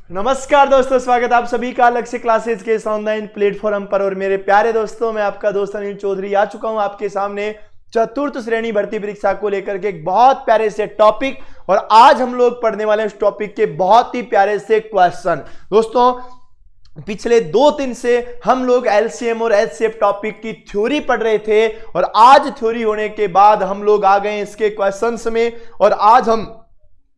नमस्कार दोस्तों, स्वागत आप सभी का लक्ष्य क्लासेज के इस ऑनलाइन प्लेटफॉर्म पर। और मेरे प्यारे दोस्तों, मैं आपका दोस्त अनिल चौधरी आ चुका हूं आपके सामने चतुर्थ श्रेणी भर्ती परीक्षा को लेकर के एक बहुत प्यारे से टॉपिक। और आज हम लोग पढ़ने वाले हैं उस टॉपिक के बहुत ही प्यारे से क्वेश्चन। दोस्तों, पिछले 2 दिन से हम लोग एलसीएम और एचसीएफ टॉपिक की थ्योरी पढ़ रहे थे और आज थ्योरी होने के बाद हम लोग आ गए इसके क्वेश्चंस में। और आज हम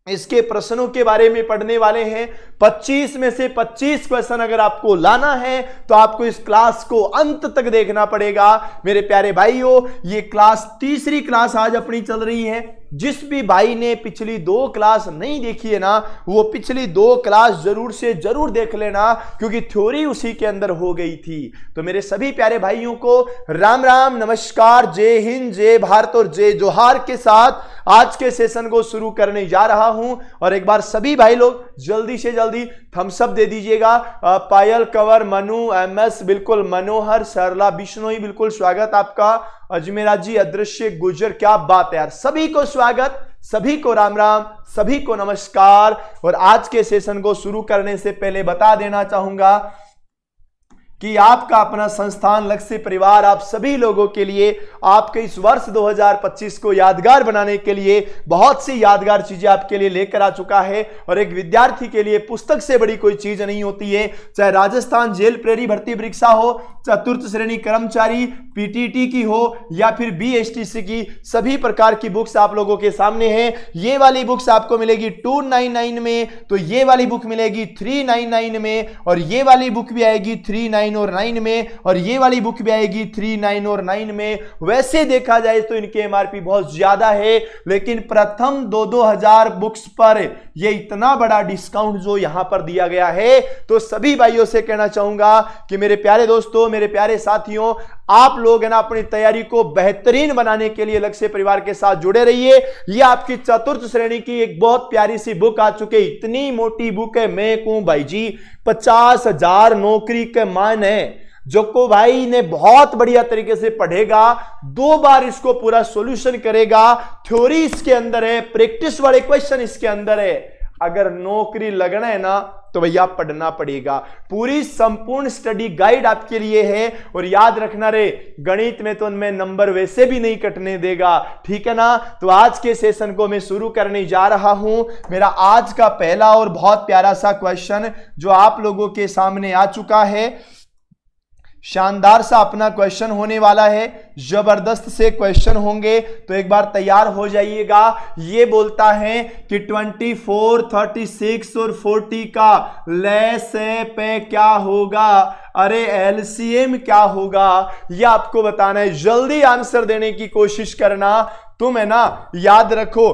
इसके प्रश्नों के बारे में पढ़ने वाले हैं। 25 में से 25 क्वेश्चन अगर आपको लाना है तो आपको इस क्लास को अंत तक देखना पड़ेगा। मेरे प्यारे भाइयों, ये क्लास तीसरी क्लास आज अपनी चल रही है। जिस भी भाई ने पिछली 2 क्लास नहीं देखी है ना, वो पिछली 2 क्लास जरूर से जरूर देख लेना, क्योंकि थ्योरी उसी के अंदर हो गई थी। तो मेरे सभी प्यारे भाइयों को राम राम, नमस्कार, जय हिंद, जय भारत और जय जोहार के साथ आज के सेशन को शुरू करने जा रहा हूं। और एक बार सभी भाई लोग जल्दी से जल्दी थम्स अप दे दीजिएगा। पायल, कंवर, मनु, एमएस, बिल्कुल मनोहर, सरला, बिश्नोई, बिल्कुल स्वागत आपका। अजमेरा जी, अदृश्य, गुजर, क्या बात है यार। सभी को स्वागत, सभी को राम राम, सभी को नमस्कार। और आज के सेशन को शुरू करने से पहले बता देना चाहूंगा कि आपका अपना संस्थान लक्ष्य परिवार आप सभी लोगों के लिए आपके इस वर्ष 2025 को यादगार बनाने के लिए बहुत सी यादगार चीजें आपके लिए लेकर आ चुका है। और एक विद्यार्थी के लिए पुस्तक से बड़ी कोई चीज नहीं होती है। चाहे राजस्थान जेल प्रेरी भर्ती परीक्षा हो, चतुर्थ श्रेणी कर्मचारी पीटीटी की हो या फिर बीएसटीसी की, सभी प्रकार की बुक्स आप लोगों के सामने हैं। ये वाली बुक्स आपको मिलेगी 299 में, तो ये वाली बुक मिलेगी 399 में, और ये वाली बुक भी आएगी 39 और 9 में, और ये वाली बुक भी आएगी 39 और 9 में। वैसे देखा जाए तो इनके एमआरपी बहुत ज्यादा है, लेकिन प्रथम 2-2 हजार बुक्स पर ये इतना बड़ा डिस्काउंट जो यहां पर दिया गया है, तो सभी भाइयों से कहना चाहूंगा कि मेरे प्यारे दोस्तों, मेरे प्यारे साथियों, आप लोग है ना अपनी तैयारी को बेहतरीन बनाने के लिए लक्ष्य परिवार के साथ जुड़े रहिए। ये आपकी चतुर्थ श्रेणी की एक बहुत प्यारी सी बुक आ चुकी है। इतनी मोटी बुक है, मैं कहूं भाई जी 50,000 नौकरी के मान है। जो को भाई ने बहुत बढ़िया तरीके से पढ़ेगा, 2 बार इसको पूरा सॉल्यूशन करेगा, थ्योरी इसके अंदर है, प्रैक्टिस वाले क्वेश्चन इसके अंदर है। अगर नौकरी लगना है ना तो भैया पढ़ना पड़ेगा। पूरी संपूर्ण स्टडी गाइड आपके लिए है। और याद रखना रे, गणित में तो उनमें नंबर वैसे भी नहीं कटने देगा, ठीक है ना। तो आज के सेशन को मैं शुरू करने जा रहा हूं। मेरा आज का पहला और बहुत प्यारा सा क्वेश्चन जो आप लोगों के सामने आ चुका है, शानदार सा अपना क्वेश्चन होने वाला है, जबरदस्त से क्वेश्चन होंगे, तो एक बार तैयार हो जाइएगा। ये बोलता है कि 24, 36 और 40 का लसे पे क्या होगा। अरे एलसीएम क्या होगा, ये आपको बताना है। जल्दी आंसर देने की कोशिश करना। तुम है ना, याद रखो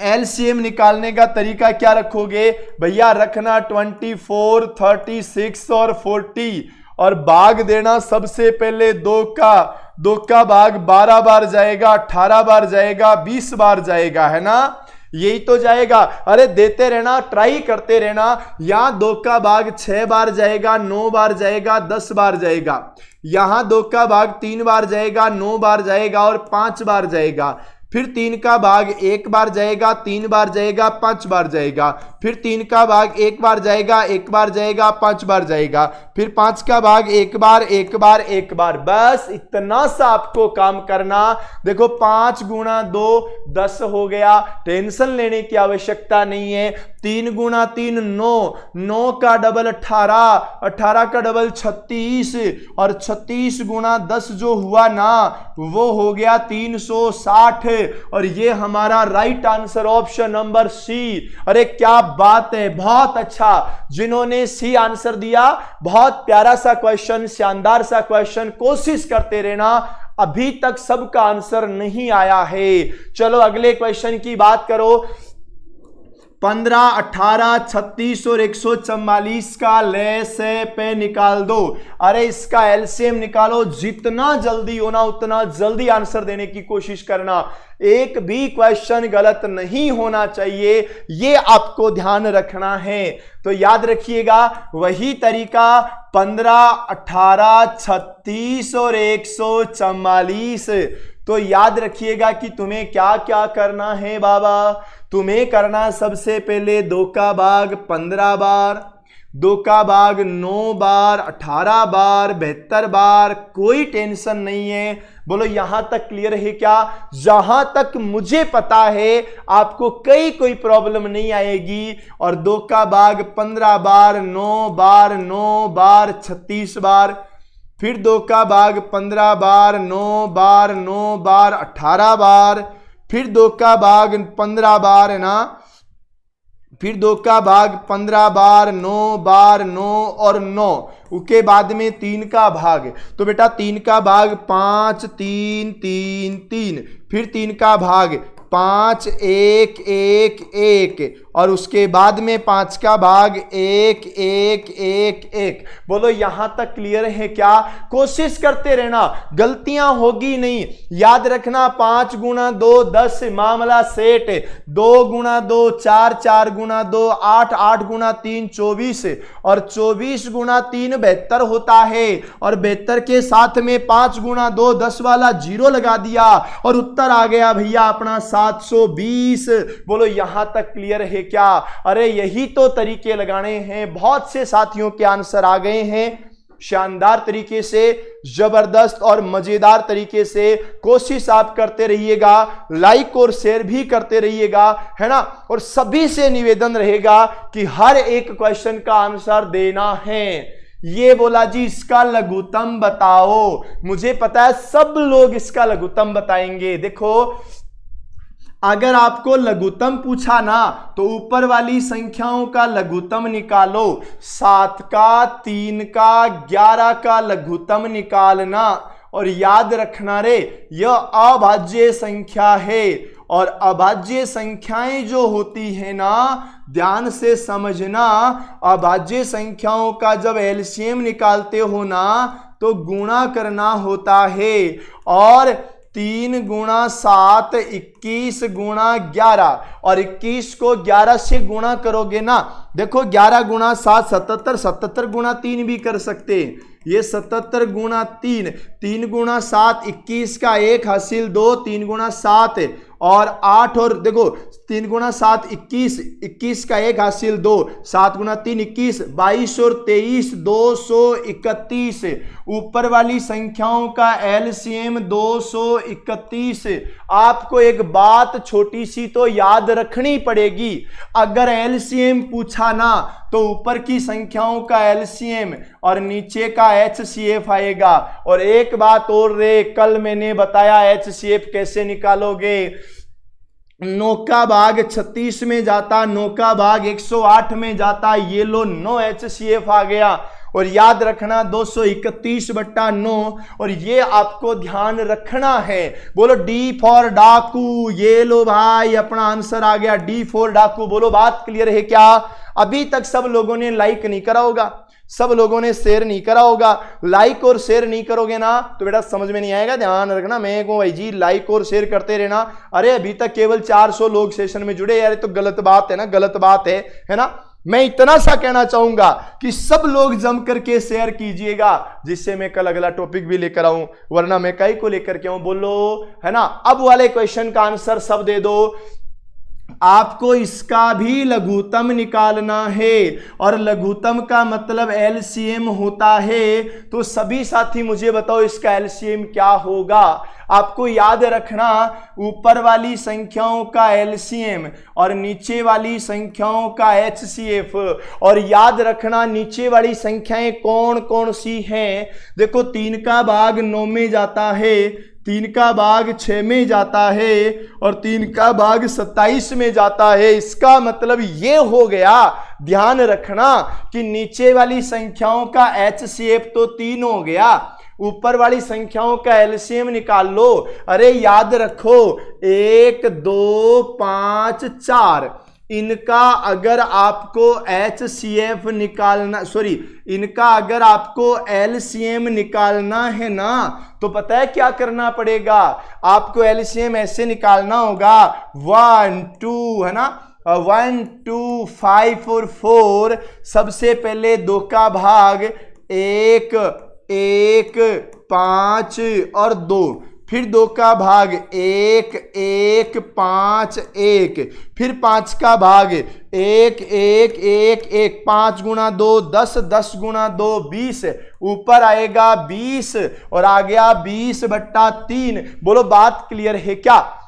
एलसीएम निकालने का तरीका क्या रखोगे भैया, रखना 24, 36 और 40 और भाग देना सबसे पहले 2 का भाग 12 बार जाएगा, 18 बार जाएगा, 20 बार जाएगा, है ना। यही तो जाएगा। अरे देते रहना, ट्राई करते रहना। यहां 2 का भाग 6 बार जाएगा, 9 बार जाएगा, 10 बार जाएगा। यहां 2 का भाग 3 बार जाएगा, 9 बार जाएगा और 5 बार जाएगा। फिर 3 का भाग 1 बार जाएगा, 3 बार जाएगा, 5 बार जाएगा। फिर 3 का भाग 1 बार जाएगा, 1 बार जाएगा, 5 बार जाएगा। फिर 5 का भाग 1 बार, 1 बार, 1 बार। बस इतना सा आपको काम करना। देखो 5 गुणा 2 10 हो गया, टेंशन लेने की आवश्यकता नहीं है। 3 गुणा 3 9, 9 का डबल 18, 18 का डबल 36, और 36 गुणा 10 जो हुआ ना, वो हो गया 360। और ये हमारा right answer option number C. अरे क्या बात है, बहुत अच्छा। जिन्होंने सी आंसर दिया, बहुत प्यारा सा क्वेश्चन, शानदार सा क्वेश्चन। कोशिश करते रहना, अभी तक सबका आंसर नहीं आया है। चलो अगले क्वेश्चन की बात करो। 15, 18, 36 और 144 का लसे पे निकाल दो। अरे इसका एलसीएम निकालो। जितना जल्दी होना उतना जल्दी आंसर देने की कोशिश करना। एक भी क्वेश्चन गलत नहीं होना चाहिए, ये आपको ध्यान रखना है। तो याद रखिएगा वही तरीका 15, 18, 36 और 144। तो याद रखिएगा कि तुम्हें क्या क्या करना है बाबा। तुम्हें करना सबसे पहले 2 का भाग 15 बार, 2 का भाग 9 बार, 18 बार, 72 बार, कोई टेंशन नहीं है। बोलो यहां तक क्लियर है क्या? जहां तक मुझे पता है आपको कोई प्रॉब्लम नहीं आएगी। और 2 का भाग 15 बार, 9 बार, 9 बार, 36 बार, फिर 2 का भाग 15 बार, 9 बार, 9 बार, 18 बार, फिर 2 का भाग 15 बार है ना, फिर 2 का भाग 15 बार, 9 बार, 9 और 9, उसके बाद में 3 का भाग। तो बेटा 3 का भाग 5 3 3 3, फिर 3 का भाग 5 1 1 1, और उसके बाद में 5 का भाग 1 1 1 1। बोलो यहां तक क्लियर है क्या? कोशिश करते रहना, गलतियां होगी नहीं। याद रखना 5 गुना 2 10, मामला सेट। 2 गुना 2 4, 4 गुना 2 8, 8 गुना 3 24, और 24 गुना 3 72 होता है। और 72 के साथ में 5 गुना 2 10 वाला 0 लगा दिया और उत्तर आ गया भैया अपना 720। बोलो यहां तक क्लियर है क्या? अरे यही तो तरीके लगाने हैं। बहुत से साथियों के आंसर आ गए हैं शानदार तरीके से, जबरदस्त और मजेदार तरीके से। कोशिश आप करते रहिएगा, लाइक और शेयर भी करते रहिएगा, है ना। और सभी से निवेदन रहेगा कि हर एक क्वेश्चन का आंसर देना है। ये बोला जी इसका लघुत्तम बताओ, मुझे पता है सब लोग इसका लघुत्तम बताएंगे। देखो अगर आपको लघुत्तम पूछा ना तो ऊपर वाली संख्याओं का लघुत्तम निकालो। 7 का, 3 का, 11 का लघुत्तम निकालना। और याद रखना रे यह अभाज्य संख्या है, और अभाज्य संख्याएं जो होती है ना, ध्यान से समझना, अभाज्य संख्याओं का जब एलसीएम निकालते हो ना तो गुणा करना होता है। और 3 गुणा 7 21 गुणा 11, और 21 को 11 से गुणा करोगे ना, देखो 11 गुणा 7 77, 77 गुणा 3 भी कर सकते हैं। ये 77 गुणा 3, 3 गुणा 7 21 का 1 हासिल 2, 3 गुणा 7 और 8, और देखो 3 गुणा 7 21, 21 का 1 हासिल 2, 7 गुणा 3 21, 22 और 23 231। ऊपर वाली संख्याओं का एलसीएम 231। आपको एक बात छोटी सी तो याद रखनी पड़ेगी, अगर एलसीएम पूछा ना तो ऊपर की संख्याओं का एलसीएम और नीचे का एचसीएफ आएगा। और एक बात और रे, कल मैंने बताया एचसीएफ कैसे निकालोगे। 9 का भाग 36 में जाता, 9 का भाग 108 में जाता, ये लो 9 एचसीएफ आ गया। और याद रखना 231/9, और ये आपको ध्यान रखना है। बोलो डी फॉर डाकू, ये लो भाई अपना आंसर आ गया, डी फॉर डाकू। बोलो बात क्लियर है क्या? अभी तक सब लोगों ने लाइक नहीं करा होगा, सब लोगों ने शेयर नहीं करा होगा। लाइक और शेयर नहीं करोगे ना तो बेटा समझ में नहीं आएगा, ध्यान रखना। मैं कहूं भाई जी लाइक और शेयर करते रहना। अरे अभी तक केवल 400 लोग सेशन में जुड़े यार, तो गलत बात है ना, गलत बात है ना। मैं इतना सा कहना चाहूंगा कि सब लोग जम करके शेयर कीजिएगा, जिससे मैं कल अगला टॉपिक भी लेकर आऊं, वरना मैं कई को लेकर के आऊं, बोलो, है ना। अब वाले क्वेश्चन का आंसर सब दे दो। आपको इसका भी लघुत्तम निकालना है, और लघुत्तम का मतलब एलसीएम होता है। तो सभी साथी मुझे बताओ इसका एलसीएम क्या होगा। आपको याद रखना ऊपर वाली संख्याओं का एलसीएम और नीचे वाली संख्याओं का एचसीएफ। और याद रखना नीचे वाली संख्याएं कौन कौन सी हैं। देखो 3 का भाग 9 में जाता है, 3 का भाग 6 में जाता है, और 3 का भाग 27 में जाता है। इसका मतलब ये हो गया, ध्यान रखना कि नीचे वाली संख्याओं का एचसीएफ तो 3 हो गया, ऊपर वाली संख्याओं का एलसीएम निकाल लो। अरे याद रखो 1 2 5 4, इनका अगर आपको एचसीएफ निकालना, सॉरी इनका अगर आपको एलसीएम निकालना है ना तो पता है क्या करना पड़ेगा। आपको एलसीएम ऐसे निकालना होगा 1 2, है ना, 1 2 5 और 4। सबसे पहले 2 का भाग 1 1 5 और 2, फिर 2 का भाग 1 1 5 1, फिर 5 का भाग 1 1 1 1, 5 गुणा 2 10, 10 गुणा 2 20, ऊपर आएगा 20 और आ गया 20/3। बोलो बात क्लियर है क्या?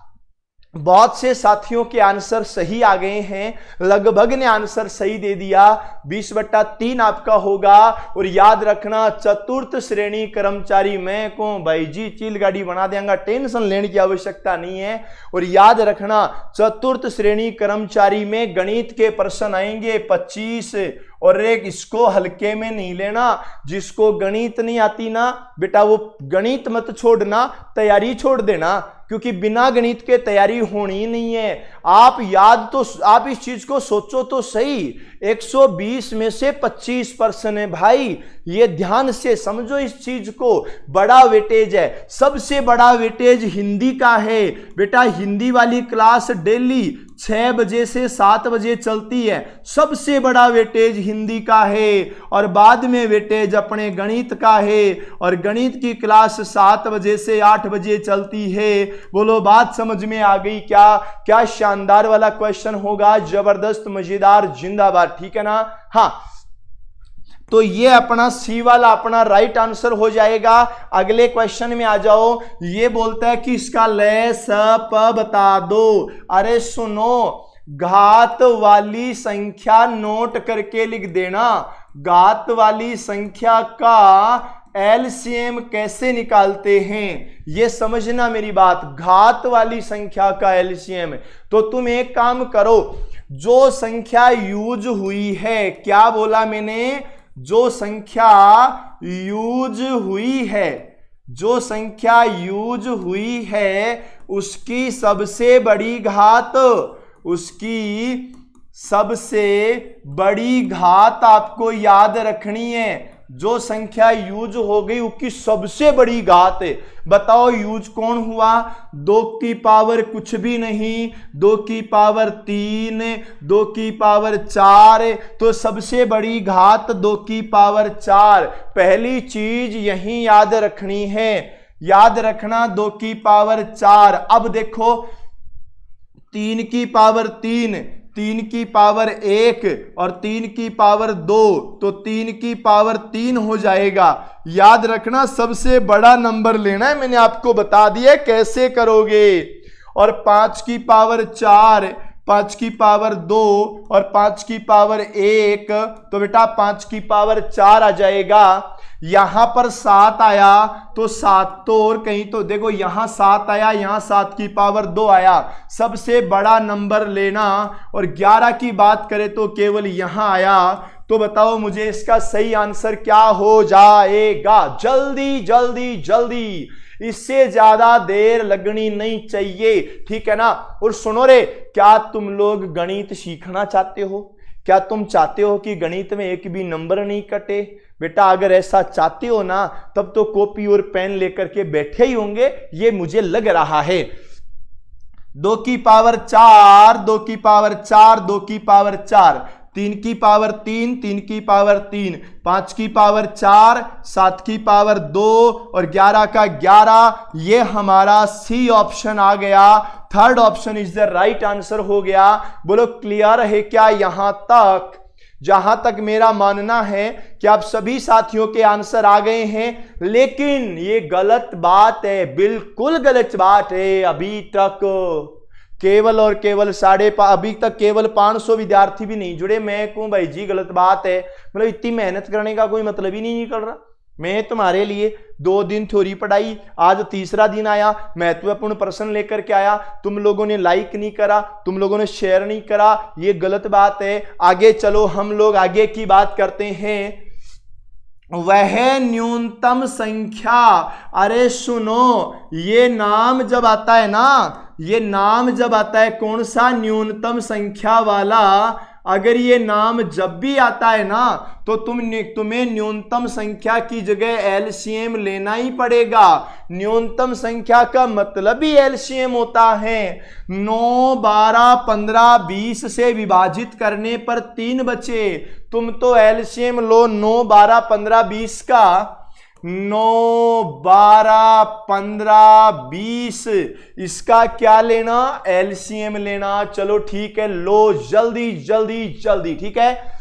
बहुत से साथियों के आंसर सही आ गए हैं, लगभग ने आंसर सही दे दिया। 20/3 आपका होगा। और याद रखना चतुर्थ श्रेणी कर्मचारी मैं को भाई जी चील गाड़ी बना देंगे, टेंशन लेने की आवश्यकता नहीं है। और याद रखना चतुर्थ श्रेणी कर्मचारी में गणित के प्रश्न आएंगे 25, और एक इसको हल्के में नहीं लेना। जिसको गणित नहीं आती ना बेटा वो गणित मत छोड़ना, तैयारी छोड़ देना, क्योंकि बिना गणित के तैयारी होनी नहीं है। आप इस चीज को सोचो तो सही, 120 में से 25 प्रश्न है भाई, ये ध्यान से समझो इस चीज को। बड़ा वेटेज है, सबसे बड़ा वेटेज हिंदी का है बेटा। हिंदी वाली क्लास डेली 6 बजे से 7 बजे चलती है, सबसे बड़ा वेटेज हिंदी का है। और बाद में वेटेज अपने गणित का है, और गणित की क्लास 7 बजे से 8 बजे चलती है। बोलो बात समझ में आ गई क्या? क्या शानदार वाला क्वेश्चन होगा, जबरदस्त मजेदार, जिंदाबाद, ठीक है ना? हाँ, तो ये अपना सी वाला अपना राइट आंसर हो जाएगा। अगले क्वेश्चन में आ जाओ। ये बोलता है कि इसका लय स प बता दो। अरे सुनो, घात वाली संख्या नोट करके लिख देना। घात वाली संख्या का एलसीएम कैसे निकालते हैं ये समझना मेरी बात। घात वाली संख्या का एलसीएम, तो तुम एक काम करो, जो संख्या यूज हुई है, क्या बोला मैंने? जो संख्या यूज हुई है, जो संख्या यूज हुई है उसकी सबसे बड़ी घात, उसकी सबसे बड़ी घात आपको याद रखनी है। जो संख्या यूज हो गई उसकी सबसे बड़ी घात है। बताओ यूज कौन हुआ? 2 की पावर कुछ भी नहीं, 2 की पावर 3, 2 की पावर 4, तो सबसे बड़ी घात 2 की पावर 4। पहली चीज यही याद रखनी है, याद रखना 2 की पावर 4। अब देखो 3 की पावर 3, 3 की पावर 1 और 3 की पावर 2, तो 3 की पावर 3 हो जाएगा। याद रखना सबसे बड़ा नंबर लेना है, मैंने आपको बता दिया कैसे करोगे। और 5 की पावर 4, 5 की पावर 2 और 5 की पावर 1, तो बेटा 5 की पावर 4 आ जाएगा। यहां पर 7 आया तो 7 तो और कहीं तो देखो यहां 7 आया, यहां 7 की पावर 2 आया। सबसे बड़ा नंबर लेना। और 11 की बात करें तो केवल यहां आया। तो बताओ मुझे इसका सही आंसर क्या हो जाएगा? जल्दी जल्दी जल्दी, इससे ज्यादा देर लगनी नहीं चाहिए, ठीक है ना? और सुनो रे, क्या तुम लोग गणित सीखना चाहते हो? क्या तुम चाहते हो कि गणित में एक भी नंबर नहीं कटे? बेटा अगर ऐसा चाहते हो ना, तब तो कॉपी और पेन लेकर के बैठे ही होंगे, ये मुझे लग रहा है। 2 की पावर 4, 2 की पावर 4, 2 की पावर 4, 3 की पावर 3, 3 की पावर 3, 5 की पावर 4, 7 की पावर 2 और 11 का 11। ये हमारा सी ऑप्शन आ गया। Third option is the right answer हो गया। बोलो क्लियर है क्या यहां तक? जहां तक मेरा मानना है कि आप सभी साथियों के आंसर आ गए हैं, लेकिन ये गलत बात है, बिल्कुल गलत बात है। अभी तक केवल और केवल अभी तक केवल 500 विद्यार्थी भी नहीं जुड़े। मैं कहूं भाई जी गलत बात है, मतलब इतनी मेहनत करने का कोई मतलब ही नहीं निकल रहा। मैं तुम्हारे लिए 2 दिन थ्योरी पढ़ाई, आज तीसरा दिन आया, महत्वपूर्ण प्रश्न लेकर के आया, तुम लोगों ने लाइक नहीं करा, तुम लोगों ने शेयर नहीं करा, ये गलत बात है। आगे चलो, हम लोग आगे की बात करते हैं। वह न्यूनतम संख्या, अरे सुनो, ये नाम जब आता है ना, ये नाम जब आता है कौन सा? न्यूनतम संख्या वाला। अगर ये नाम जब भी आता है ना, तो तुम्हें न्यूनतम संख्या की जगह एलसीएम लेना ही पड़ेगा। न्यूनतम संख्या का मतलब ही एलसीएम होता है। 9, 12, 15, 20 से विभाजित करने पर 3 बचे। तुम तो एलसीएम लो 9, 12, 15, 20 का। 9, 12, 15, 20। इसका क्या लेना? एलसीएम लेना। चलो ठीक है, लो जल्दी जल्दी जल्दी। ठीक है,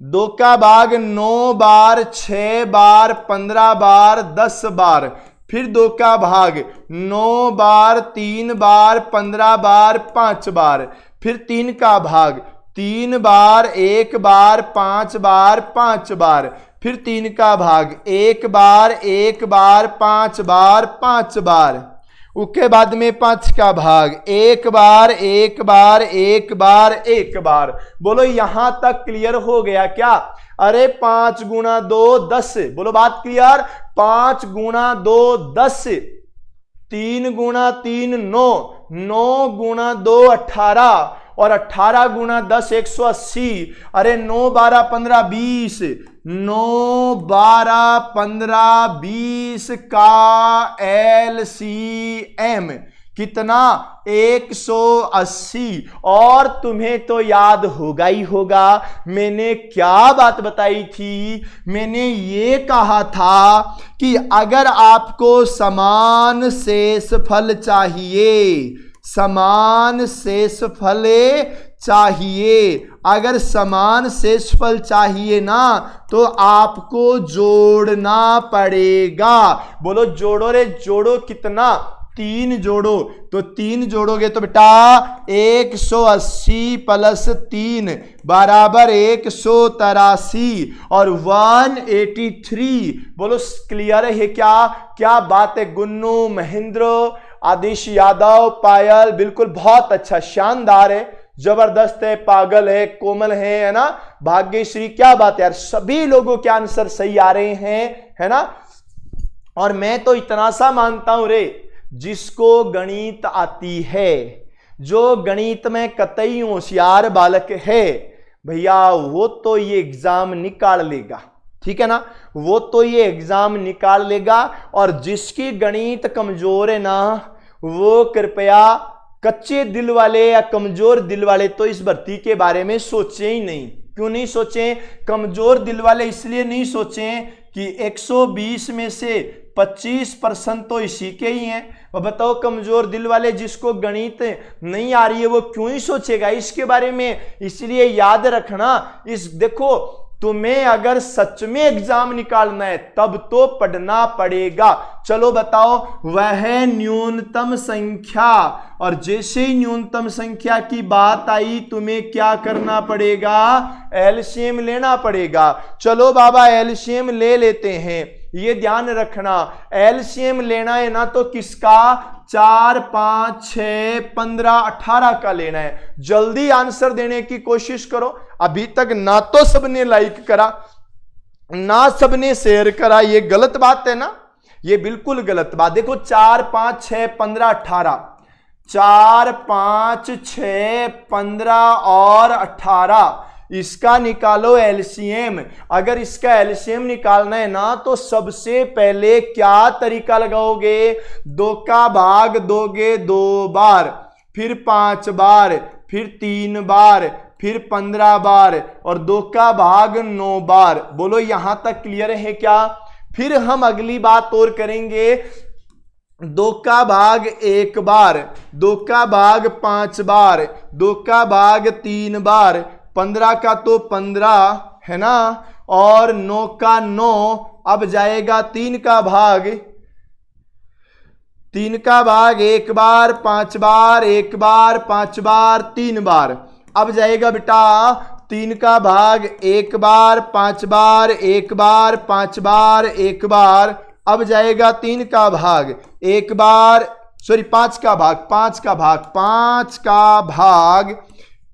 2 का भाग 9 बार, 6 बार, 15 बार, 10 बार। फिर 2 का भाग 9 बार, 3 बार, 15 बार, 5 बार। फिर 3 का भाग 3 बार, 1 बार, 5 बार, 5 बार। फिर 3 का भाग 1 बार, 1 बार, 5 बार, 5 बार। उसके बाद में 5 का भाग 1 बार, 1 बार, 1 बार, 1 बार। बोलो यहां तक क्लियर हो गया क्या? अरे 5 गुणा 2 10। बोलो बात क्लियर? 5 गुणा 2 10, 3 गुणा 3 9, 9 गुणा 2 18, और 18 गुणा 10 180। अरे 9 12 15 20, 9 12 15 20 का एलसीएम कितना? 180। और तुम्हें तो याद होगा ही होगा, मैंने क्या बात बताई थी? मैंने ये कहा था कि अगर आपको समान शेषफल चाहिए, समान शेषफल चाहिए, अगर समान शेषफल चाहिए ना, तो आपको जोड़ना पड़ेगा। बोलो जोड़ो रे, जोड़ो कितना? 3 जोड़ो। तो 3 जोड़ोगे तो बेटा 180 प्लस 3 बराबर 183 और 183। बोलो क्लियर है क्या? क्या बात है गुन्नू, महेंद्र, आदिश यादव, पायल? बिल्कुल, बहुत अच्छा, शानदार है, जबरदस्त है, पागल है, कोमल है ना, भाग्यश्री, क्या बात है यार, सभी लोगों के आंसर सही आ रहे हैं, है ना। और मैं तो इतना सा मानता हूं रे, जिसको गणित आती है, जो गणित में कतई होशियार बालक है भैया, वो तो ये एग्जाम निकाल लेगा। ठीक है ना, वो तो ये एग्जाम निकाल लेगा। और जिसकी गणित कमजोर है ना, वो कृपया कच्चे दिल वाले या कमजोर दिल वाले तो इस भर्ती के बारे में सोचे ही नहीं। क्यों नहीं सोचे? कमजोर दिल वाले इसलिए नहीं सोचे कि 120 में से 25% तो इसी के ही हैं। और बताओ कमजोर दिल वाले, जिसको गणित नहीं आ रही है, वो क्यों ही सोचेगा इसके बारे में? इसलिए याद रखना, इस देखो, तुम्हें अगर सच में एग्जाम निकालना है तब तो पढ़ना पड़ेगा। चलो बताओ, वह न्यूनतम संख्या, और जैसे ही न्यूनतम संख्या की बात आई तुम्हें क्या करना पड़ेगा? एलसीएम लेना पड़ेगा। चलो बाबा एलसीएम ले लेते हैं। ये ध्यान रखना, एलसीएम लेना है ना तो किसका? 4 5 6 15 18 का लेना है। जल्दी आंसर देने की कोशिश करो। अभी तक ना तो सबने लाइक करा, ना सबने शेयर करा, ये गलत बात है ना, ये बिल्कुल गलत बात। देखो 4 5 6 15 18, 4 5 6 15 और 18, इसका निकालो एलसीएम। अगर इसका एलसीएम निकालना है ना तो सबसे पहले क्या तरीका लगाओगे? 2 का भाग दोगे 2 बार, फिर 5 बार, फिर 3 बार, फिर 15 बार, और 2 का भाग 9 बार। बोलो यहां तक क्लियर है क्या? फिर हम अगली बात और करेंगे। 2 का भाग 1 बार, 2 का भाग 5 बार, 2 का भाग 3 बार, 15 का तो 15 है ना, और 9 का 9। अब जाएगा 3 का भाग, 3 का भाग 1 बार, 5 बार, 1 बार, 5 बार, 3 बार। अब जाएगा बेटा 3 का भाग 1 बार, 5 बार, 1 बार, 5 बार, 1 बार। अब जाएगा 3 का भाग 1 बार, सॉरी 5 का भाग, 5 का भाग, 5 का भाग,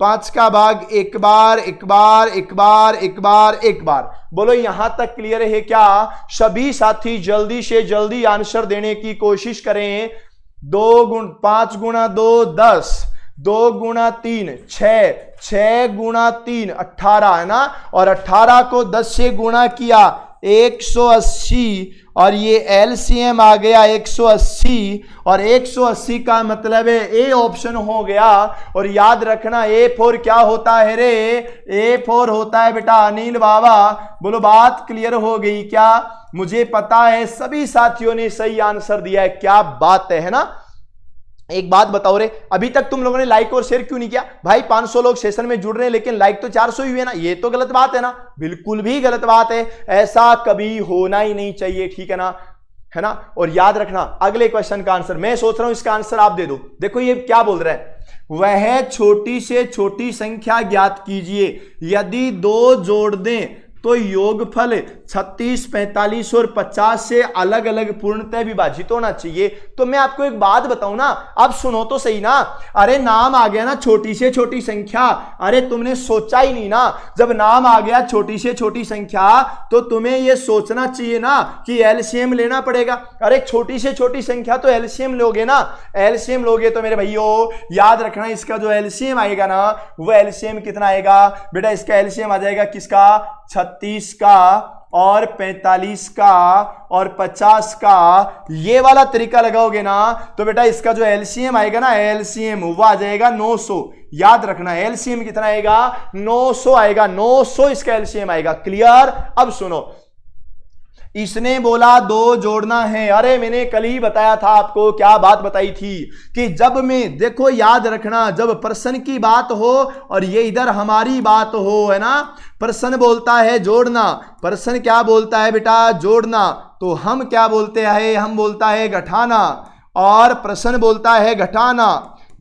5 का भाग 1 बार, 1 बार, 1 बार, 1 बार, 1 बार। बोलो यहां तक क्लियर है क्या? सभी साथी जल्दी से जल्दी आंसर देने की कोशिश करें। 5 गुणा 2 10, 2 गुणा 3 6, 6 गुणा 3 18 है ना, और 18 को 10 से गुणा किया 180, और ये एलसीएम आ गया 180 और 180 का मतलब है ए ऑप्शन हो गया। और याद रखना A4 क्या होता है रे, A4 होता है बेटा अनिल बाबा। बोलो बात क्लियर हो गई क्या? मुझे पता है सभी साथियों ने सही आंसर दिया है, क्या बात है ना। एक बात बताओ रे, अभी तक तुम लोगों ने लाइक और शेयर क्यों नहीं किया? भाई 500 लोग सेशन में जुड़ रहे हैं लेकिन लाइक तो 400 ही हुए ना, ये तो गलत बात है ना, बिल्कुल भी गलत बात है, ऐसा कभी होना ही नहीं चाहिए, ठीक है ना, है ना। और याद रखना अगले क्वेश्चन का आंसर मैं सोच रहा हूं इसका आंसर आप दे दो। देखो ये क्या बोल रहा है, वह छोटी से छोटी संख्या ज्ञात कीजिए, यदि 2 जोड़ दें तो योगफल 36, 45 और 50 से अलग अलग पूर्णतः विभाजित होना चाहिए। तो मैं आपको एक बात बताऊं ना, अब सुनो तो सही ना। अरे नाम आ गया ना छोटी से छोटी संख्या, अरे तुमने सोचा ही नहीं ना, जब नाम आ गया छोटी से छोटी संख्या तो तुम्हें यह सोचना चाहिए ना कि एलसीएम लेना पड़ेगा। अरे छोटी से छोटी संख्या तो एलसीएम लोगे ना, एलसीएम लोगे तो मेरे भाइयों याद रखना इसका जो एलसीएम आएगा ना वो एलसीएम कितना आएगा बेटा, इसका एलसीएम आ जाएगा किसका, 36 का और 45 का और 50 का। ये वाला तरीका लगाओगे ना तो बेटा इसका जो एलसीएम आएगा ना, एलसीएम वो आ जाएगा 900। याद रखना एलसीएम कितना आएगा, 900 आएगा, 900 इसका एलसीएम आएगा। क्लियर? अब सुनो, इसने बोला 2 जोड़ना है। अरे मैंने कल ही बताया था आपको, क्या बात बताई थी कि जब में देखो याद रखना, जब प्रश्न की बात हो और ये इधर हमारी बात हो, है ना, प्रश्न बोलता है जोड़ना, प्रश्न क्या बोलता है बेटा, जोड़ना, तो हम क्या बोलते हैं, हम बोलता है घटाना, और प्रश्न बोलता है घटाना,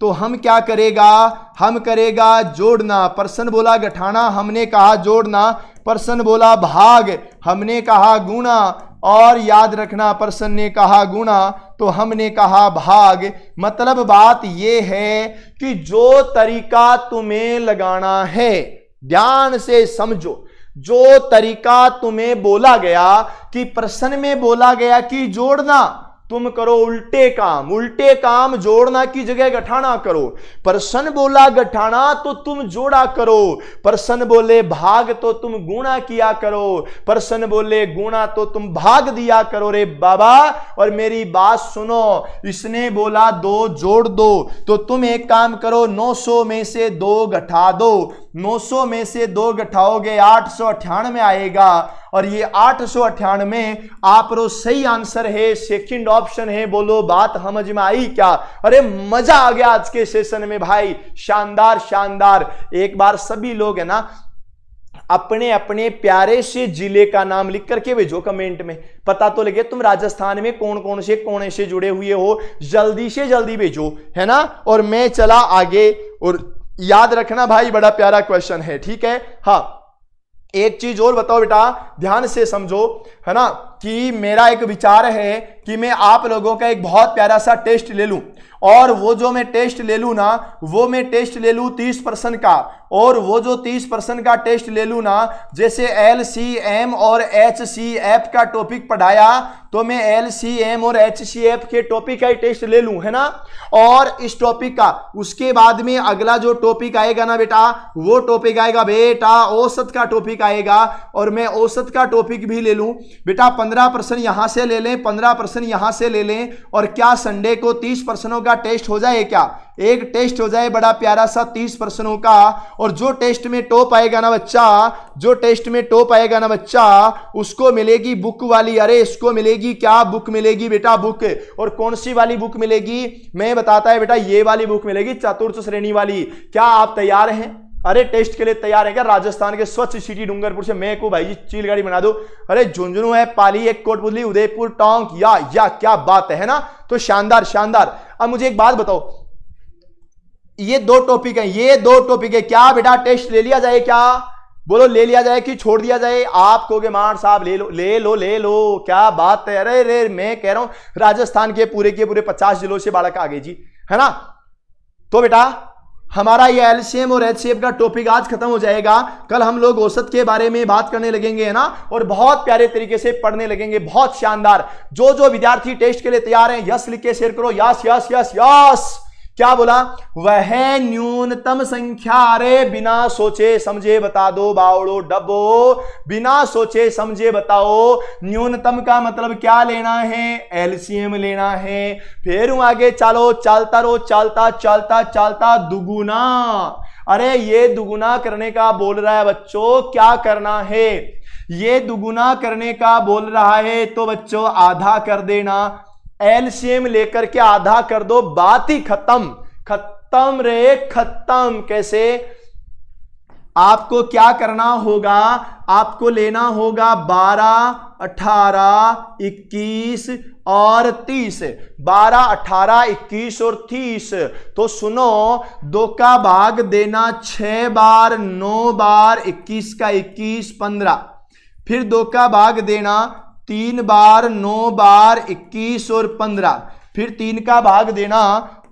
तो हम क्या करेगा, हम करेगा जोड़ना। प्रश्न बोला घटाना, हमने कहा जोड़ना, प्रश्न बोला भाग, हमने कहा गुणा, और याद रखना प्रश्न ने कहा गुणा तो हमने कहा भाग। मतलब बात यह है कि जो तरीका तुम्हें लगाना है, ध्यान से समझो, जो तरीका तुम्हें बोला गया कि प्रश्न में बोला गया कि जोड़ना, तुम करो उल्टे काम, उल्टे काम, जोड़ना की जगह घटाना करो। प्रश्न बोला घटाना तो तुम जोड़ा करो, प्रश्न बोले भाग तो तुम गुणा किया करो, प्रश्न बोले गुणा तो तुम भाग दिया करो रे बाबा। और मेरी बात सुनो, इसने बोला 2 जोड़ दो तो तुम एक काम करो, 900 में से 2 घटा दो, 900 में से 2 घटाओगे 898 आएगा, और ये 898 आप रो सही आंसर है, सेकंड ऑप्शन है। बोलो बात समझ में आई क्या? अरे मजा आ गया आज के सेशन में भाई, शानदार शानदार। एक बार सभी लोग है ना अपने अपने प्यारे से जिले का नाम लिख करके भेजो कमेंट में, पता तो लगे तुम राजस्थान में कौन कौन से कोने से जुड़े हुए हो, जल्दी से जल्दी भेजो, है ना। और मैं चला आगे, और याद रखना भाई बड़ा प्यारा क्वेश्चन है, ठीक है। हाँ एक चीज और बताओ बेटा, ध्यान से समझो, है ना, कि मेरा एक विचार है कि मैं आप लोगों का एक बहुत प्यारा सा टेस्ट ले लूं, और वो जो मैं टेस्ट ले लूं ना, वो मैं टेस्ट ले लूं 30% का, और वो जो 30% का टेस्ट ले लूं ना, जैसे LCM और HCF का टॉपिक पढ़ाया तो मैं LCM और HCF के टॉपिक का ही टेस्ट ले लूं, है ना। और इस टॉपिक का उसके बाद में अगला जो टॉपिक आएगा ना बेटा, वो टॉपिक आएगा बेटा औसत का टॉपिक आएगा, और मैं औसत का टॉपिक भी ले लूं बेटा। 15% यहां से ले लें, 15% यहां से ले लें, और क्या संडे को 30 प्रश्नों का टेस्ट हो जाए क्या? एक टेस्ट हो जाए बड़ा प्यारा सा 30 प्रश्नों का। और जो टेस्ट में टॉप आएगा ना बच्चा, जो टेस्ट में टॉप आएगा ना बच्चा, उसको मिलेगी बुक वाली, अरे इसको मिलेगी क्या, बुक मिलेगी बेटा, बुक। और कौन सी वाली बुक मिलेगी मैं बताता है बेटा, ये वाली बुक मिलेगी, चतुर्थ श्रेणी वाली। क्या आप तैयार हैं? अरे टेस्ट के लिए तैयार है क्या? राजस्थान के स्वच्छ सिटी डूंगरपुर से मैं को भाई जी चील गाड़ी बना दो। अरे झुंझुनू है, पाली, एक कोटपुतली, उदयपुर, टोंक, या क्या बात है ना। तो शानदार शानदार। अब मुझे एक बात बताओ, ये 2 टॉपिक है, ये 2 टॉपिक है, क्या बेटा टेस्ट ले लिया जाए क्या? बोलो ले लिया जाए कि छोड़ दिया जाए? आप कहोगे मार साहब ले लो ले लो ले लो, क्या बात है। अरे रे मैं कह रहा हूं राजस्थान के पूरे 50 जिलों से बालक आ गए जी, है ना। तो बेटा हमारा ये LCM और HCF का टॉपिक आज खत्म हो जाएगा। कल हम लोग औसत के बारे में बात करने लगेंगे, है ना, और बहुत प्यारे तरीके से पढ़ने लगेंगे, बहुत शानदार। जो जो विद्यार्थी टेस्ट के लिए तैयार हैं यस लिख के शेयर करो, यस यस यस यस क्या बोला? वह न्यूनतम संख्या, अरे बिना सोचे समझे बता दो बावड़ो डब्बो, बिना सोचे समझे बताओ। न्यूनतम का मतलब क्या लेना है? एलसीएम लेना है। फिर आगे चलो, चलता रहो, चलता चलता चलता दुगुना। अरे ये दुगुना करने का बोल रहा है बच्चों, क्या करना है? ये दुगुना करने का बोल रहा है तो बच्चों आधा कर देना, एलसीएम लेकर के आधा कर दो, बात ही खत्म। खत्म रे खत्म। कैसे? आपको क्या करना होगा? आपको लेना होगा 12, 18, 21 और 30। 12, 18, 21 और 30। तो सुनो, 2 का भाग देना 6 बार, 9 बार, 21 का 21, 15। फिर 2 का भाग देना 3 बार, 9 बार, 21 और 15। फिर 3 का भाग देना,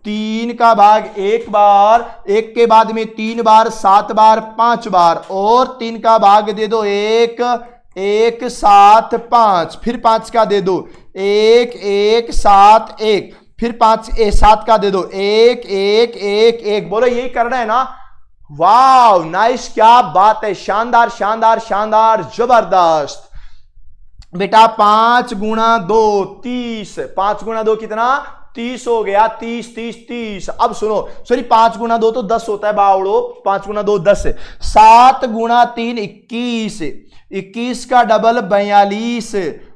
3 का भाग 1 बार, 1 के बाद में 3 बार, 7 बार, 5 बार, और 3 का भाग दे दो 1, 1, 7, 5। फिर 5 का दे दो 1, 1, 7, 1। फिर 7 का दे दो 1, 1, 1, 1। बोलो यही करना है ना? वाह नाइस, क्या बात है, शानदार शानदार शानदार, जबरदस्त बेटा। 5 गुणा 2 30, 5 गुणा 2 कितना? 30 हो गया। 30 30 30। अब सुनो, सॉरी 5 गुणा 2 तो 10 होता है बावड़ो, 5 गुणा 2 10। 7 गुणा 3 21, 21 का डबल 42,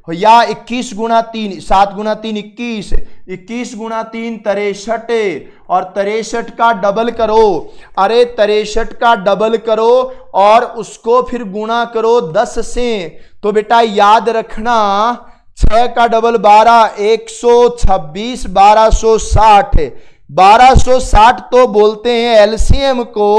या 21 गुणा 3, 7 गुणा 3 21, 21 गुणा 3 63, और 63 का डबल करो। अरे 63 का डबल करो और उसको फिर गुणा करो 10 से। तो बेटा याद रखना, 6 का डबल 12, 126, 1260। 1260 तो बोलते हैं एलसीएम को,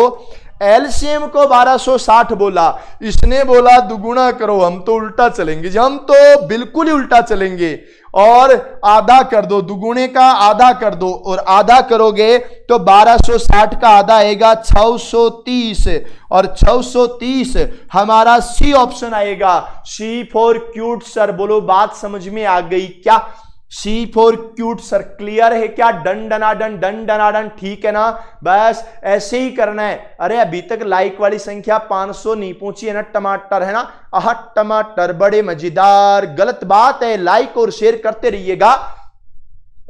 एलसीएम को 1260 बोला। इसने बोला दुगुना करो, हम तो उल्टा चलेंगे, हम तो बिल्कुल ही उल्टा चलेंगे। और आधा कर दो, दुगुने का आधा कर दो, और आधा करोगे तो 1260 का आधा आएगा 630, और 630 हमारा सी ऑप्शन आएगा। सी फॉर क्यूट सर। बोलो बात समझ में आ गई क्या? सी फॉर क्यूट सर। क्लियर है क्या? डन डनाडन, डन डनाडन, ठीक है ना? बस ऐसे ही करना है। अरे अभी तक लाइक वाली संख्या 500 नहीं पहुंची है ना? टमाटर है ना? आह टमाटर बड़े मजेदार। गलत बात है, लाइक और शेयर करते रहिएगा।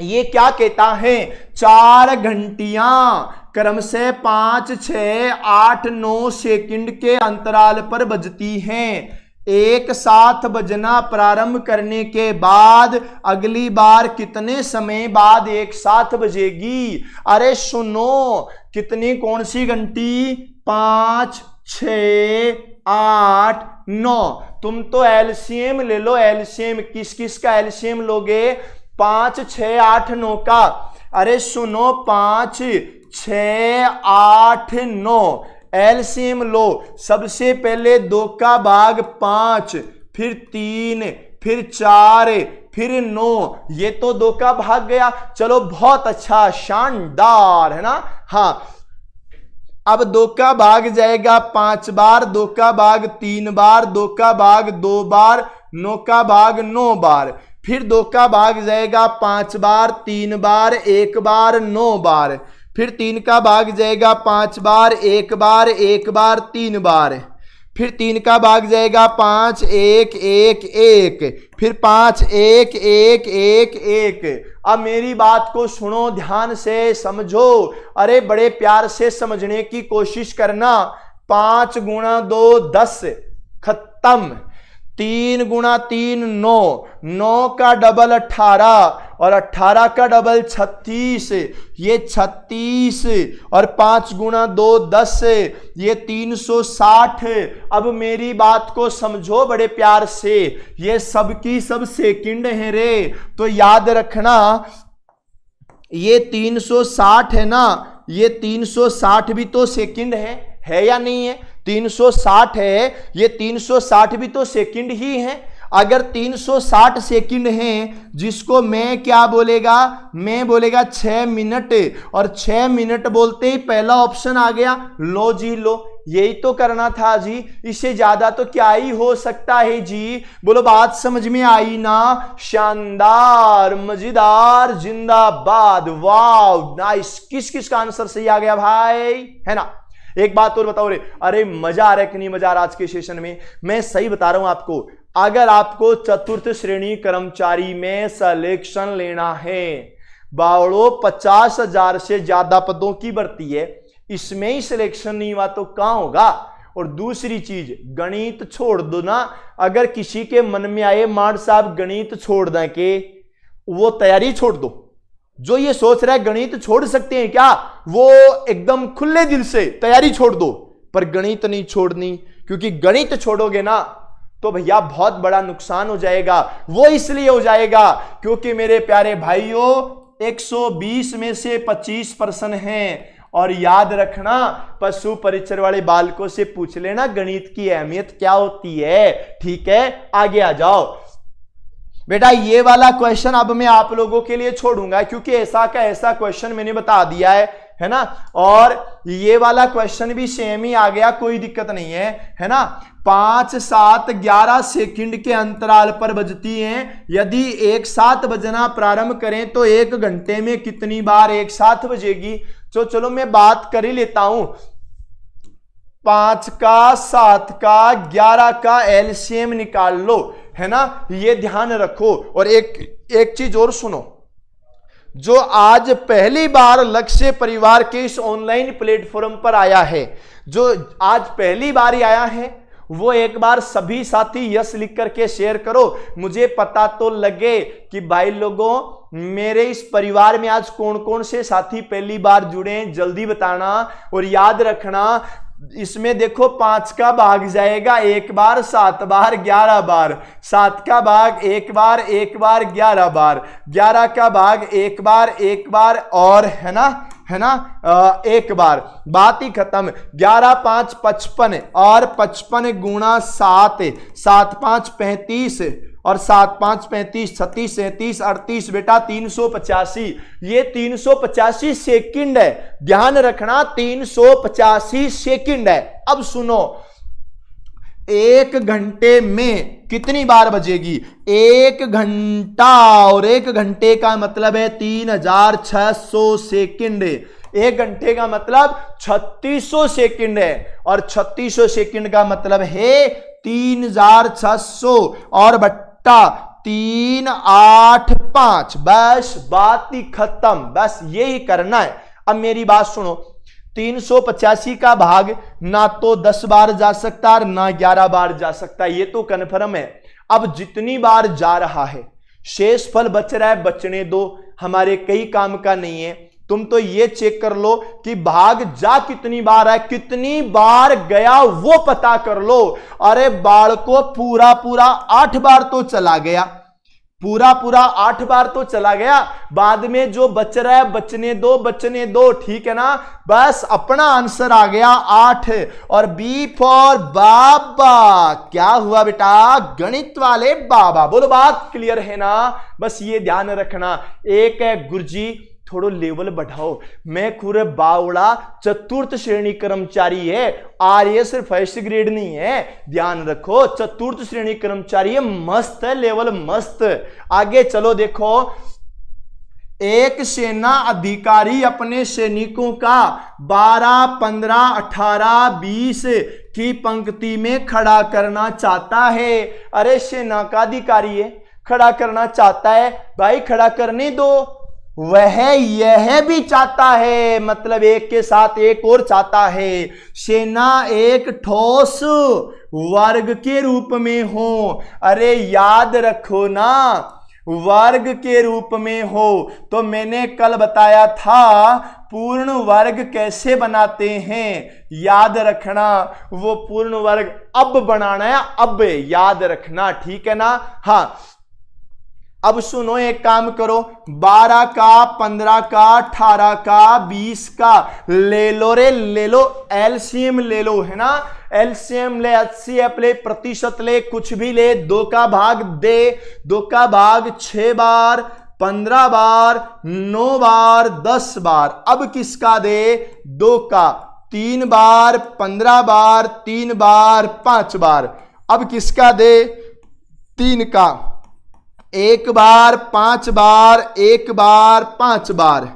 ये क्या कहता है? 4 घंटियां क्रम से 5, 6, 8, 9 सेकंड के अंतराल पर बजती हैं। एक साथ बजना प्रारंभ करने के बाद अगली बार कितने समय बाद एक साथ बजेगी? अरे सुनो, कितनी कौन सी घंटी? 5, 6, 8, 9। तुम तो एलसीएम ले लो। एलसीएम किस किस का एलसीएम लोगे? 5, 6, 8, 9 का। अरे सुनो, 5, 6, 8, 9 एलसीएम लो। सबसे पहले 2 का भाग 5, फिर 3, फिर 4, फिर 9। ये तो 2 का भाग गया। चलो बहुत अच्छा, शानदार है ना? हाँ, अब 2 का भाग जाएगा 5 बार, 2 का भाग 3 बार, 2 का भाग 2 बार, 9 का भाग 9 बार। फिर 2 का भाग जाएगा 5 बार, 3 बार, 1 बार, 9 बार। फिर 3 का भाग जाएगा 5 बार, 1 बार, 1 बार, 3 बार। फिर 3 का भाग जाएगा 5, 1, 1, 1। फिर 5, 1, 1, 1, 1। अब मेरी बात को सुनो, ध्यान से समझो। अरे बड़े प्यार से समझने की कोशिश करना। 5 गुणा 2 10, खत्म। 3 गुणा 3 9, 9 का डबल 18, और 18 का डबल 36, ये 36। और 5 गुणा 2 10, ये 360। अब मेरी बात को समझो बड़े प्यार से, ये सब की सब सेकंड है रे। तो याद रखना, ये 360 है ना? ये 360 भी तो सेकंड है या नहीं है? 360 है, ये 360 भी तो सेकंड ही है। अगर 360 सेकंड हैं, जिसको मैं क्या बोलेगा? मैं बोलेगा 6 मिनट। और 6 मिनट बोलते ही पहला ऑप्शन आ गया। लो जी लो, यही तो करना था जी, इससे ज्यादा तो क्या ही हो सकता है जी। बोलो बात समझ में आई ना। शानदार, मजेदार, जिंदाबाद, वाव, नाइस। किस किस का आंसर सही आ गया भाई, है ना। एक बात और बताओ रे, अरे मजा आ रहा है कि नहीं मजा आ रहा आज के सेशन में। मैं सही बता रहा हूं आपको, अगर आपको चतुर्थ श्रेणी कर्मचारी में सिलेक्शन लेना है, बावड़ो 50,000 से ज्यादा पदों की भर्ती है, इसमें ही सिलेक्शन नहीं हुआ तो कहां होगा। और दूसरी चीज, गणित छोड़ दो ना। अगर किसी के मन में आए मार साहब गणित छोड़ दें के, वो तैयारी छोड़ दो। जो ये सोच रहा है गणित छोड़ सकते हैं क्या, वो एकदम खुले दिल से तैयारी छोड़ दो, पर गणित नहीं छोड़नी, क्योंकि गणित छोड़ोगे ना तो भैया बहुत बड़ा नुकसान हो जाएगा। वो इसलिए हो जाएगा क्योंकि मेरे प्यारे भाइयों 120 में से 25% हैं। और याद रखना, पशु परिचर वाले बालकों से पूछ लेना गणित की अहमियत क्या होती है। ठीक है, आगे आ जाओ बेटा। ये वाला क्वेश्चन अब मैं आप लोगों के लिए छोड़ूंगा, क्योंकि ऐसा का ऐसा क्वेश्चन मैंने बता दिया है ना। और ये वाला क्वेश्चन भी सेम ही आ गया, कोई दिक्कत नहीं है ना। 5, 7, 11 सेकंड के अंतराल पर बजती हैं। यदि एक साथ बजना प्रारंभ करें तो 1 घंटे में कितनी बार एक साथ बजेगी। तो चलो मैं बात कर ही लेता हूं। 5 का, 7 का, 11 का एलसीएम निकाल लो, है ना। ये ध्यान रखो। और एक चीज और सुनो, जो आज पहली बार लक्ष्य परिवार के इस ऑनलाइन प्लेटफॉर्म पर आया है, जो आज पहली बार ही आया है, वो एक बार सभी साथी यस लिख करके शेयर करो। मुझे पता तो लगे कि भाई लोगों मेरे इस परिवार में आज कौन कौन से साथी पहली बार जुड़े, जल्दी बताना। और याद रखना, इसमें देखो 5 का भाग जाएगा 1 बार, 7 बार, 11 बार, 7 का भाग 1 बार, 1 बार, 11 बार, 11 का भाग 1 बार, 1 बार, और है ना 1 बार, बात ही खत्म। 11, 5, 55 और 55 गुणा 7, 7, 5, 35 और 7, 5, 35, 36, 37, 38 बेटा 385। ये 385 सेकंड है, ध्यान रखना 385 सेकंड है। अब सुनो, 1 घंटे में कितनी बार बजेगी। 1 घंटा, और 1 घंटे का मतलब है 3600 सेकंड। 1 घंटे का मतलब 3600 सेकंड है, और 3600 सेकंड का मतलब है 3600 और बट्टा 385। बस बात ही खत्म, बस यही करना है। अब मेरी बात सुनो, 385 का भाग ना तो 10 बार जा सकता और ना 11 बार जा सकता, ये तो कन्फर्म है। अब जितनी बार जा रहा है, शेष फल बच रहा है, बचने दो, हमारे कई काम का नहीं है। तुम तो ये चेक कर लो कि भाग जा कितनी बार है, कितनी बार गया वो पता कर लो। अरे बालको पूरा 8 बार तो चला गया, पूरा 8 बार तो चला गया, बाद में जो बच रहा है बचने दो, ठीक है ना। बस अपना आंसर आ गया 8। और बी फॉर बाबा, क्या हुआ बेटा, गणित वाले बाबा। बोलो बात क्लियर है ना। बस ये ध्यान रखना। एक है गुरुजी थोड़ो लेवल बढ़ाओ, मैं खुरे बावड़ा चतुर्थ श्रेणी कर्मचारी है, आर्य सिर्फ फर्स्ट ग्रेड नहीं है, ध्यान रखो चतुर्थ श्रेणी कर्मचारी है, मस्त है लेवल, मस्त। आगे चलो देखो, एक सेना अधिकारी अपने सैनिकों का 12, 15, 18, 20 की पंक्ति में खड़ा करना चाहता है। अरे सेना का अधिकारी है, खड़ा करना चाहता है, भाई खड़ा करने दो। वह यह भी चाहता है, मतलब एक के साथ एक और चाहता है। सेना एक ठोस वर्ग के रूप में हो। अरे याद रखो ना, वर्ग के रूप में हो। तो मैंने कल बताया था पूर्ण वर्ग कैसे बनाते हैं, याद रखना। वो पूर्ण वर्ग अब बनाना है, अब याद रखना, ठीक है ना। हाँ अब सुनो, एक काम करो, 12 का, 15 का, 18 का, 20 का ले लो रे, ले लो, एलसीएम ले लो, है ना। एलसीएम ले, एचसीएफ ले, प्रतिशत ले, कुछ भी ले। 2 का भाग दे, 2 का भाग 6 बार, 15 बार, 9 बार, 10 बार। अब किसका दे, 2 का। 3 बार, 15 बार, 3 बार, 5 बार। अब किसका दे? 3 का 1 बार, 5 बार, 1 बार, 5 बार।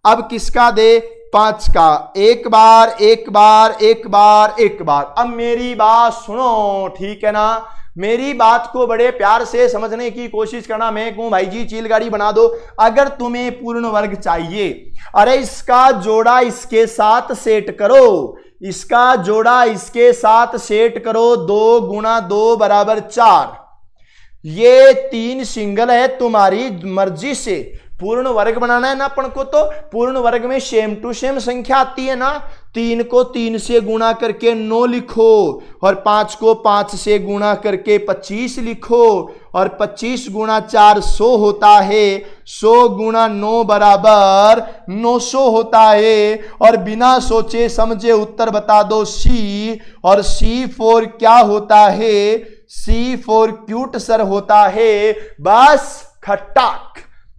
अब किसका दे? 5 का 1 बार, 1 बार, 1 बार, 1 बार। अब मेरी बात सुनो, ठीक है ना? मेरी बात को बड़े प्यार से समझने की कोशिश करना। मैं कहूं भाई जी चील गाड़ी बना दो, अगर तुम्हें पूर्ण वर्ग चाहिए, अरे इसका जोड़ा इसके साथ सेट करो, इसका जोड़ा इसके साथ सेट करो। 2 गुणा 2 बराबर 4। ये 3 सिंगल है, तुम्हारी मर्जी से। पूर्ण वर्ग बनाना है ना अपन को, तो पूर्ण वर्ग में सेम टू सेम संख्या आती है ना। 3 को 3 से गुणा करके 9 लिखो, और 5 को 5 से गुणा करके 25 लिखो, और 25 गुणा 4 100 होता है। 100 गुणा 9 बराबर 900 होता है। और बिना सोचे समझे उत्तर बता दो सी, और C4 क्या होता है? C4 क्यूट सर होता है। बस खट्टाक,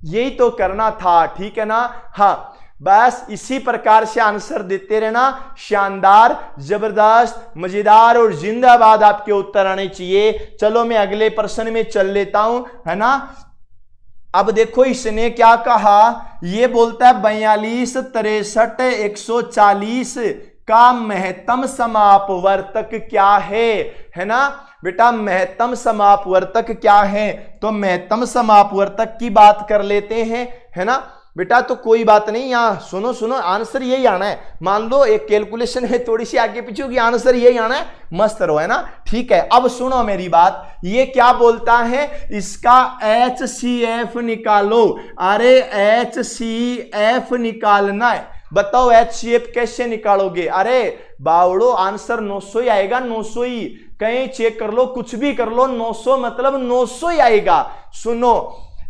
यही तो करना था, ठीक है ना? हाँ, बस इसी प्रकार से आंसर देते रहना। शानदार, जबरदस्त, मजेदार और जिंदाबाद आपके उत्तर आने चाहिए। चलो मैं अगले प्रश्न में चल लेता हूं, है ना? अब देखो इसने क्या कहा, ये बोलता है 42, 63, 140 का महत्तम समापवर्तक क्या है ना बेटा? महत्तम समापवर्तक क्या है? तो महत्तम समापवर्तक की बात कर लेते हैं, है ना बेटा? तो कोई बात नहीं, यहां सुनो सुनो, आंसर यही आना है। मान लो एक कैलकुलेशन है थोड़ी सी आगे पीछे होगी, आंसर यही आना है, मस्त रहो, है ना? ठीक है, अब सुनो मेरी बात, ये क्या बोलता है? इसका HCF निकालो। अरे HCF निकालना है, बताओ HCF कैसे निकालोगे? अरे बावड़ो, आंसर 900 ही आएगा, 900 ही। कहीं चेक कर लो, कुछ भी कर लो, 900 मतलब 900 ही आएगा। सुनो,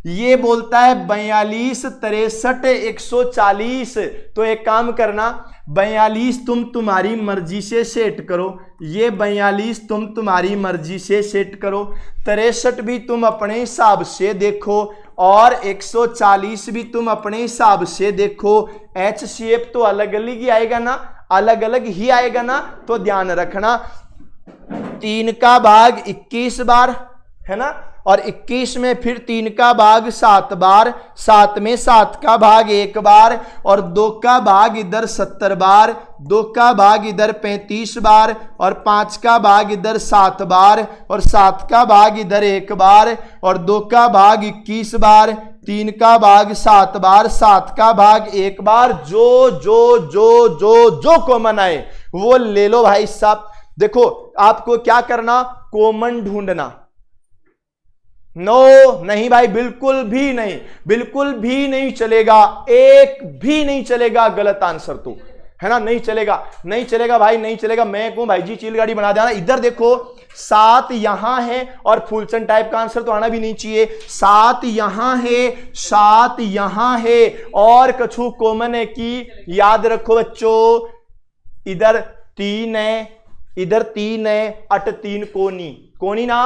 ये बोलता है 42, 63, 140। तो एक काम करना, 42 तुम तुम्हारी मर्जी से सेट करो, ये 42 तुम तुम्हारी मर्जी से सेट करो, 63 भी तुम अपने हिसाब से देखो, और 140 भी तुम अपने हिसाब से देखो। HCF तो अलग अलग ही आएगा ना, अलग अलग ही आएगा ना। तो ध्यान रखना, 3 का भाग 21 बार, है ना? और 21 में फिर 3 का भाग 7 बार, 7 में 7 का भाग 1 बार, और 2 का भाग इधर 70 बार, 2 का भाग इधर 35 बार, और 5 का भाग इधर 7 बार, और 7 का भाग इधर 1 बार, और 2 का भाग 21 बार, 3 का भाग 7 बार, 7 का भाग 1 बार। जो जो जो जो जो कॉमन आए वो ले लो भाई साहब। देखो आपको क्या करना, कॉमन ढूंढना। नो नहीं भाई, बिल्कुल भी नहीं, बिल्कुल भी नहीं चलेगा, एक भी नहीं चलेगा गलत आंसर तो, है ना? नहीं चलेगा, नहीं चलेगा भाई, नहीं चलेगा। मैं कहूं भाई जी चील गाड़ी बना देना। इधर देखो 7 यहां है, और फुलचंद टाइप का आंसर तो आना भी नहीं चाहिए। 7 यहां है, 7 यहां है, और कछु कॉमन है कि याद रखो बच्चों, इधर 3 है, इधर 3 है, 8 3 कोनी, कोनी ना,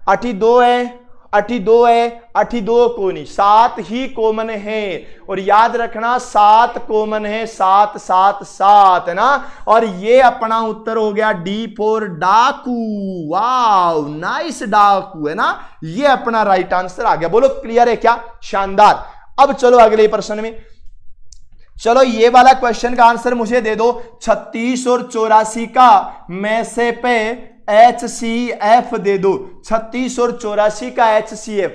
8 2 है, 8 2 है, 8 2 कोनी, 7 ही कॉमन है। और याद रखना 7 कॉमन है, 7 7 7, है ना? और ये अपना उत्तर हो गया D4 डाकू। वाव, नाइस डाकू, है ना? ये अपना राइट आंसर आ गया। बोलो क्लियर है क्या? शानदार। अब चलो अगले प्रश्न में। चलो ये वाला क्वेश्चन का आंसर मुझे दे दो। 36 और 84 का में से पे HCF दे दो। 36 और 84 का HCF।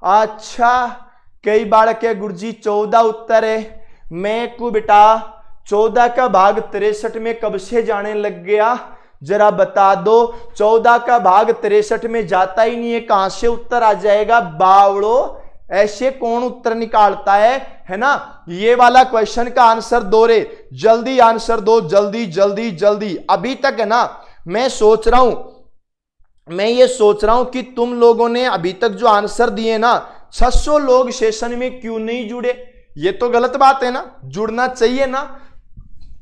अच्छा, कई बार के गुरुजी 14 उत्तर है। मैं को बेटा 14 का भाग 63 में कब से जाने लग गया, जरा बता दो। 14 का भाग 63 में जाता ही नहीं है, कहां से उत्तर आ जाएगा? बावड़ो, ऐसे कौन उत्तर निकालता है ना? ये वाला क्वेश्चन का आंसर दो रे, जल्दी आंसर दो, जल्दी जल्दी जल्दी। अभी तक है ना, मैं ये सोच रहा हूं कि तुम लोगों ने अभी तक जो आंसर दिए ना, 600 लोग सेशन में क्यों नहीं जुड़े? ये तो गलत बात है ना, जुड़ना चाहिए ना।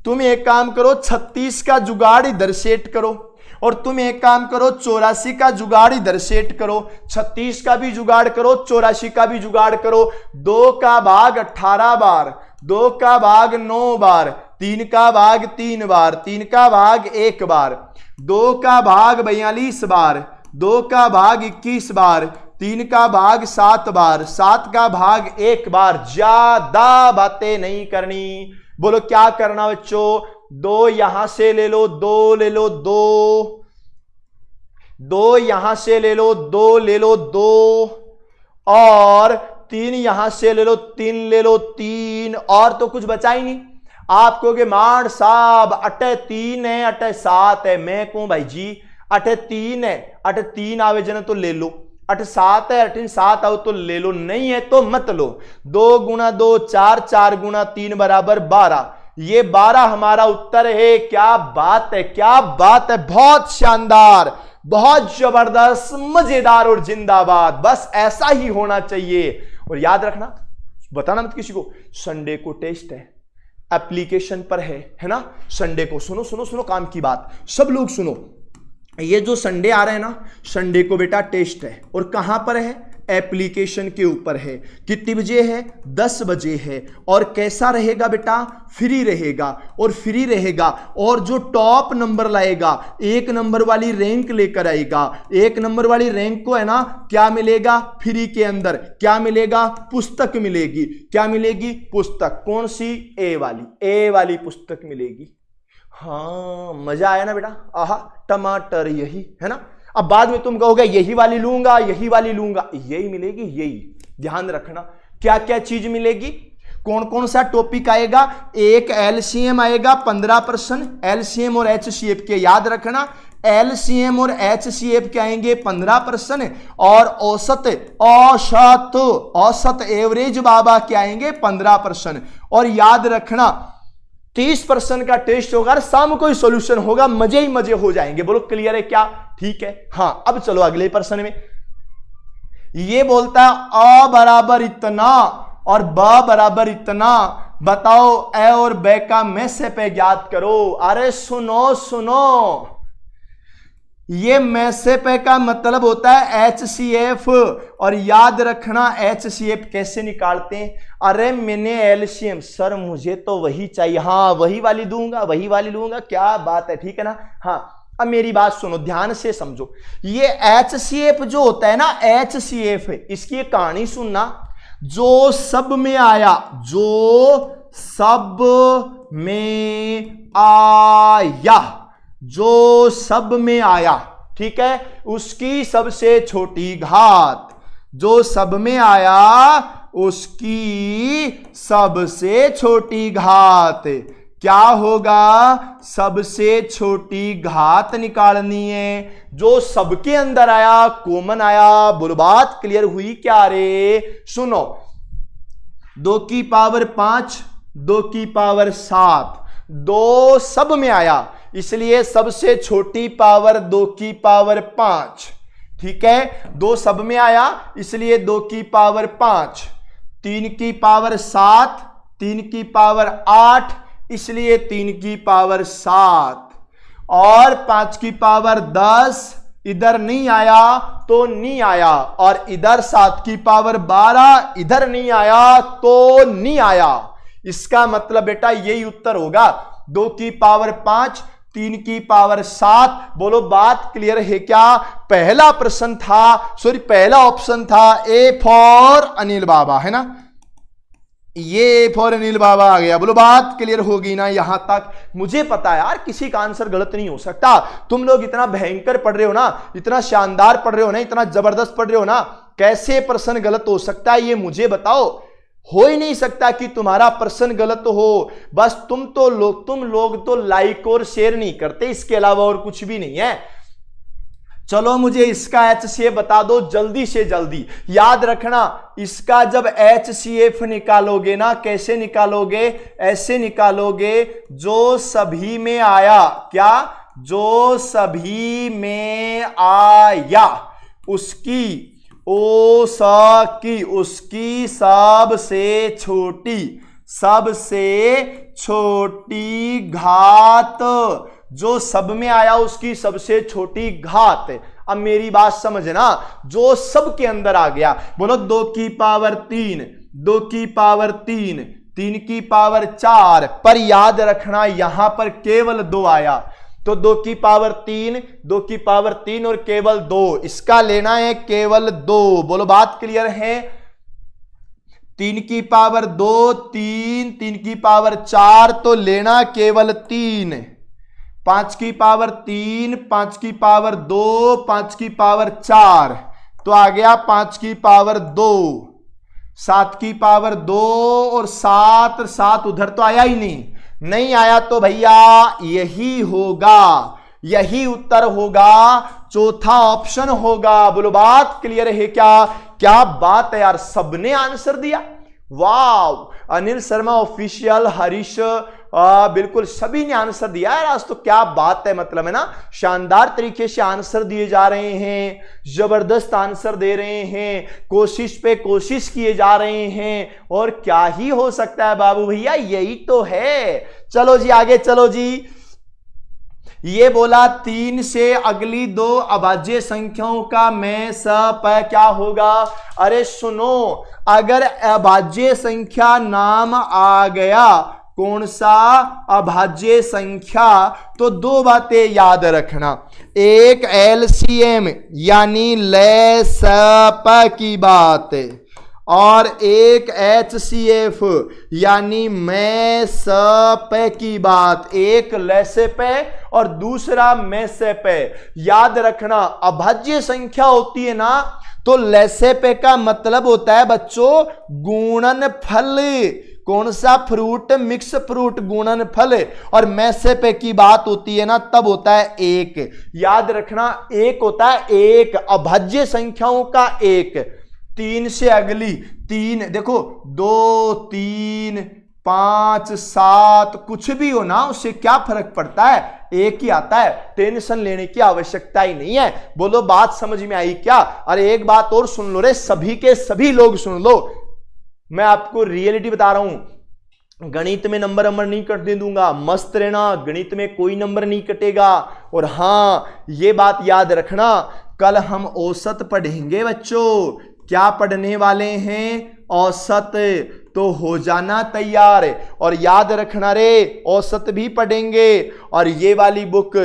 तुम एक काम करो, 36 का जुगाड़ इधर सेट करो, और तुम एक काम करो, 84 का जुगाड़ इधर सेट करो। 36 का भी जुगाड़ करो, 84 का भी जुगाड़ करो। 2 का भाग 18 बार, 2 का भाग 9 बार, 3 का भाग 3 बार, 3 का भाग 1 बार, 2 का भाग 42 बार, 2 का भाग 21 बार, 3 का भाग 7 बार, 7 का भाग 1 बार। ज्यादा बातें नहीं करनी। बोलो क्या करना बच्चों? 2 यहां से ले लो, 2 ले लो, 2 यहां से ले लो, 2 ले लो, 2 और 3 यहां से ले लो, 3 ले लो, 3 और तो कुछ बचा ही नहीं। आप कहोगे मार साहब अटे 3 है अटे 7 है। मैं कहूं भाई जी अटे 3 है, अटे 3 आवे जन तो ले लो, अटे 7 है अटे 7 आओ तो ले लो, नहीं है तो मत लो। 2 गुना 2 4, 4 गुना 3 बराबर 12। ये 12 हमारा उत्तर है। क्या बात है, क्या बात है, बहुत शानदार, बहुत जबरदस्त, मजेदार और जिंदाबाद। बस ऐसा ही होना चाहिए। और याद रखना, बताना मत किसी को, संडे को टेस्ट है, एप्लीकेशन पर है ना। संडे को सुनो सुनो सुनो, काम की बात, सब लोग सुनो। ये जो संडे आ रहा है ना, संडे को बेटा टेस्ट है। और कहां पर है? एप्लीकेशन के ऊपर है। कितने बजे है? 10 बजे है। और कैसा रहेगा बेटा? फ्री रहेगा। और फ्री रहेगा और जो टॉप नंबर लाएगा, 1 नंबर वाली रैंक लेकर आएगा, 1 नंबर वाली रैंक को है ना क्या मिलेगा? फ्री के अंदर क्या मिलेगा? पुस्तक मिलेगी। क्या मिलेगी? पुस्तक। कौन सी? ए वाली पुस्तक मिलेगी। हाँ मजा आया ना बेटा? आहा टमाटर यही है ना। अब बाद में तुम कहोगे यही वाली लूंगा, यही वाली लूंगा, यही मिलेगी, यही ध्यान रखना। क्या क्या चीज मिलेगी? कौन कौन सा टॉपिक आएगा? एक एलसीएम आएगा 15%, एलसीएम और एचसीएफ के याद रखना। एलसीएम और एचसीएफ के आएंगे 15% और औसत एवरेज बाबा के आएंगे 15%। और याद रखना 30% का टेस्ट होगा और शाम को ही सॉल्यूशन होगा, मजे ही मजे हो जाएंगे। बोलो क्लियर है क्या? ठीक है। हाँ अब चलो अगले प्रश्न में। ये बोलता है अ बराबर इतना और ब बराबर इतना, बताओ ए और ब का मैसे पे ज्ञात करो। अरे सुनो सुनो, ये मैसे पे का मतलब होता है HCF। और याद रखना HCF कैसे निकालते हैं? अरे मैंने एलसीएम, सर मुझे तो वही चाहिए, हाँ वही वाली दूंगा, वही वाली लूंगा। क्या बात है, ठीक है ना। हाँ अब मेरी बात सुनो, ध्यान से समझो। ये HCF जो होता है ना, HCF इसकी एक कहानी सुनना। जो सब में आया, जो सब में आया, जो सब में आया, ठीक है, उसकी सबसे छोटी घात। जो सब में आया उसकी सबसे छोटी घात क्या होगा? सबसे छोटी घात निकालनी है। जो सबके अंदर आया, कॉमन आया। बोलो बात क्लियर हुई क्या रे? सुनो, 2 की पावर 5, 2 की पावर 7, 2 सब में आया, इसलिए सबसे छोटी पावर 2 की पावर 5, ठीक है। 2 सब में आया इसलिए 2 की पावर 5, 3 की पावर 7, 3 की पावर 8, इसलिए 3 की पावर 7, और 5 की पावर 10, इधर नहीं आया तो नहीं आया, और इधर 7 की पावर 12, इधर नहीं आया तो नहीं आया। इसका मतलब बेटा यही उत्तर होगा, 2 की पावर 5, 3 की पावर 7। बोलो बात क्लियर है क्या? पहला प्रश्न था, सॉरी पहला ऑप्शन था ए फॉर अनिल बाबा, है ना। ये फॉर अनिल बाबा आ गया। बोलो बात क्लियर होगी ना यहां तक? मुझे पता है यार किसी का आंसर गलत नहीं हो सकता। तुम लोग इतना भयंकर पढ़ रहे हो ना, इतना शानदार पढ़ रहे हो ना, इतना जबरदस्त पढ़ रहे हो ना, कैसे प्रश्न गलत हो सकता है ये मुझे बताओ। हो ही नहीं सकता कि तुम्हारा प्रश्न गलत हो। बस तुम लोग तो लाइक और शेयर नहीं करते, इसके अलावा और कुछ भी नहीं है। चलो मुझे इसका HCF बता दो जल्दी से जल्दी। याद रखना, इसका जब HCF निकालोगे ना, कैसे निकालोगे? ऐसे निकालोगे, जो सभी में आया, क्या? जो सभी में आया उसकी उसकी सबसे छोटी घात। जो सब में आया उसकी सबसे छोटी घात। अब मेरी बात समझना, जो सब के अंदर आ गया, बोलो 2 की पावर 3, 2 की पावर 3, 3 की पावर 4, पर याद रखना यहां पर केवल 2 आया, तो 2 की पावर 3, 2 की पावर 3 और केवल 2, इसका लेना है केवल 2। बोलो बात क्लियर है? 3 की पावर 2 3, 3 की पावर 4 तो लेना केवल 3, 5 की पावर 3, 5 की पावर 2, 5 की पावर 4 तो आ गया 5 की पावर 2, 7 की पावर 2 और 7 उधर तो आया ही नहीं आया, तो भैया यही होगा, यही उत्तर होगा, चौथा ऑप्शन होगा। बोलो बात क्लियर है क्या? क्या बात है यार, सबने आंसर दिया, वाह। अनिल शर्मा ऑफिशियल, हरीश बिल्कुल सभी ने आंसर दिया है आज, तो क्या बात है, मतलब है ना, शानदार तरीके से आंसर दिए जा रहे हैं, जबरदस्त आंसर दे रहे हैं, कोशिश पे कोशिश किए जा रहे हैं, और क्या ही हो सकता है बाबू भैया, यही तो है। चलो जी आगे चलो जी। ये बोला 3 से अगली 2 अभाज्य संख्याओं का में स प क्या होगा? अरे सुनो, अगर अभाज्य संख्या नाम आ गया कौन सा? अभाज्य संख्या, तो 2 बातें याद रखना, एक एलसीएम यानी ले स प की बात, और एक एचसीएफ यानी मैं स पे की बात, एक लैसे पे और दूसरा मैं से पे। याद रखना अभाज्य संख्या होती है ना, तो लैसे पे का मतलब होता है बच्चों गुणनफल, कौन सा? फ्रूट, मिक्स फ्रूट, गुणनफल। और मैं से पे की बात होती है ना, तब होता है एक। याद रखना एक होता है एक, अभाज्य संख्याओं का एक। 3 से अगली 3 देखो, 2 3 5 7 कुछ भी हो ना, उससे क्या फर्क पड़ता है, एक ही आता है, टेंशन लेने की आवश्यकता ही नहीं है। बोलो बात समझ में आई क्या? अरे एक बात और सुन लो रे, सभी के सभी लोग सुन लो, मैं आपको रियलिटी बता रहा हूं, गणित में नंबर नहीं कटने दूंगा, मस्त रहना, गणित में कोई नंबर नहीं कटेगा। और हां ये बात याद रखना, कल हम औसत पढ़ेंगे बच्चों, क्या पढ़ने वाले हैं? औसत, तो हो जाना तैयार। और याद रखना रे, औसत भी पढ़ेंगे, और ये वाली बुक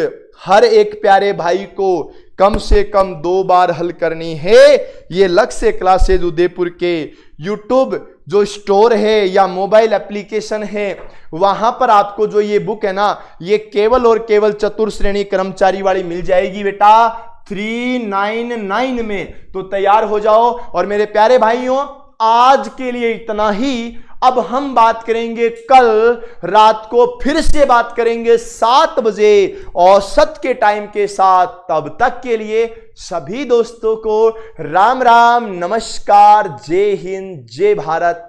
हर एक प्यारे भाई को कम से कम 2 बार हल करनी है। ये लक्ष्य क्लासेज उदयपुर के यूट्यूब जो स्टोर है या मोबाइल एप्लीकेशन है, वहां पर आपको जो ये बुक है ना, ये केवल और केवल चतुर्थ श्रेणी कर्मचारी वाली मिल जाएगी बेटा 399 में। तो तैयार हो जाओ। और मेरे प्यारे भाइयों, आज के लिए इतना ही। अब हम बात करेंगे कल रात को, फिर से बात करेंगे 7 बजे औसत के टाइम के साथ। तब तक के लिए सभी दोस्तों को राम राम, नमस्कार, जय हिंद, जय भारत।